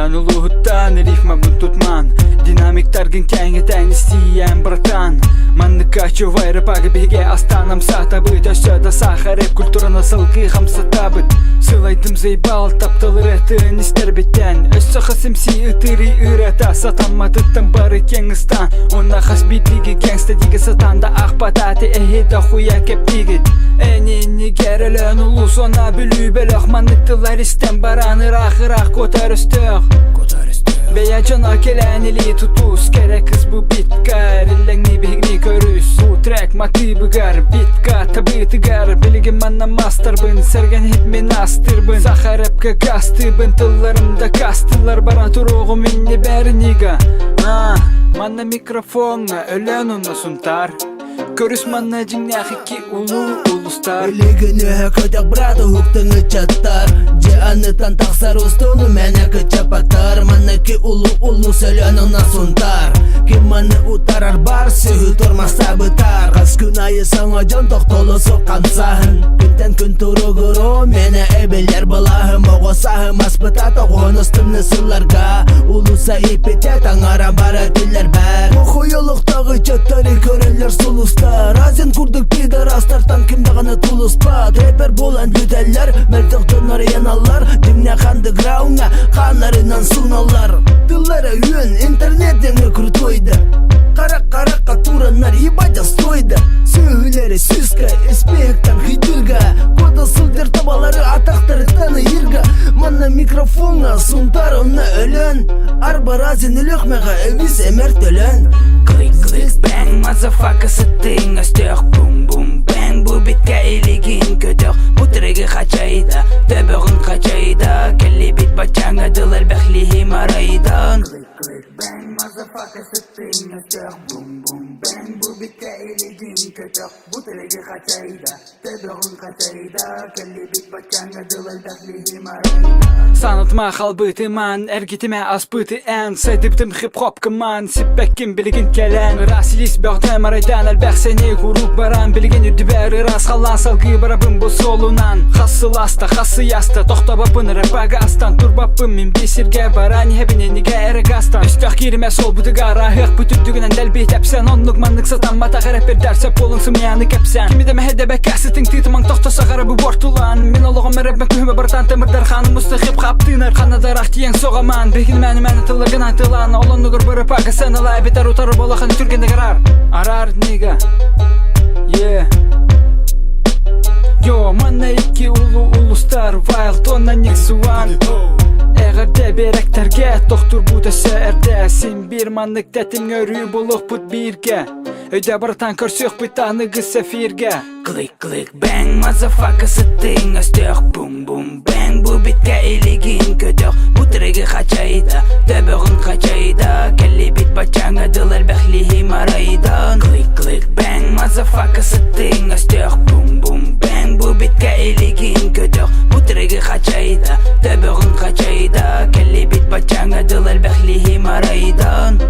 Uludan uluhuttan rifma bun tutman Dinamiktargin kengeten isteyen bratan Manны качу вайры пагы беге астанам сатабыт Өсөда саха рэп культурана сылгы хамсатабыт Сылайтым зейбал таптылыр этын истер беттен Өссө хасымси ытыры ырата Сатамматыттым бары кеңістан Онна хас бидлиги геңста диги сатанда Ахпататы эхида хуя кеп дигит Энини керелен улус она бүлü белөх Манныктылар истен бараны рахы-рах котар өстөк Beya cana kelenili tutus Kere kız bu bitkar Illeğni bihni körüs Bu track mati bıgar Bitka tabi tıgar Biligim manna master bın Sergen hitmin astır bın Saha rapka gastı bın Tıllarımda kastılar Bara turuğum inni berniga Manna mikrofona Ölen ona suntar Көріс манна жиннях iki улу улустар Өлігіні көтек браты хуктыңы чаттар Же аныттан тақсар ұстуны мәні көтчапаттар Манна ки улу сөйлөніңна сунтар Ким маны утарар бар сөйі тұрмаса бұтар Қас күн айы саңа жан тоқтолы соққан сахын Күнтен күн тұру күру мені әбелер бұлахым Оғысахым аспыта тоғын ұстымны сылларға Улуса ипете таңара бары тілер бәр Мұхойылықтағы чаттары көрелер сұлыстар Азен күрдік пидорастартан кімді ғана тулыспа Рэпер болан бүдәлләр, мәртіқ жонлары яналар Димне қанды грауңа, қанарынан суналар Тыллары үйін интернеттен крутойды Қарақ-қараққа туранар ебадя стойды Сөйлері сүзгі, эспектан хидырға Кода сылдер табалары атақтары таны ирға Манна микрофонға сунтар онна өлін Арбар азен үліқмеға әвіз әмер төлін Click bang motherfucker сыттың өстөк Boom boom bang bu bitke ilgin kötök Bu tregi қачайда, төбөгін қачайда Келли бит бачаңа дылар бәхлихи марайдан Click bang motherfucker сыттың өстөк Boom boom bang bu bitke ilgin kötök Bu tregi қачайда, төбөгін қачайда Келли бит бачаңа дылар бәхлихи марайдан Санытма халбыты ман, әргетіме аспыты ән Сайдыптым хип-хоп кыман, сиппәккім білігін кәлән Расилис бәғдәм арайдан әлбәқ сәне ғурук баран Білген үрді бәрі рас қалан салғы барабым бұл солунан Хасы ласта, хасы яста, тоқтабапын рэпага астан Турбапым мен бесерге баран, хәбіне неге әрік астан Үстәқ керіме сол бұдыға рахық бүтүрдігінен дәлбейт әпсән Онлық манлық сатан матаға рэпер дәрсәп болың сымияны кәпсән Кемедеме хәдәбәк әсітің титымаң тоқтаса ғара бұ бортулан Мен олығым рэпмәк мүхімі бартан тәмірдер ханым мұсты хип Аптынар қанадарақ тиен соғаман Бегін мәні тылыргын айтылан Олон нүгір бұры пағы сәнілай Бетар ұтары болақын түргенде қарар Арар нега Йо, манна iki улустар Вайл тонна никсуан Әғірде беректерге Тоқтур бұда сәрді Сен бір манлық тәтім өрі болық бұд бірге Өйде бартан көрсек бұйтаны ғысы фирге Click bang motherfucker сыттың өстөк Boom boom bang bu bitke ilgin kötök Bu tregi қачайда, төбөгін қачайда Келли бит бачаңа дылар бәхлихи марайдан Click bang motherfucker сыттың өстөк Boom boom bang bu bitke ilgin kötök Bu tregi қачайда, төбөгін қачайда Келли бит бачаңа дылар бәхлихи марайдан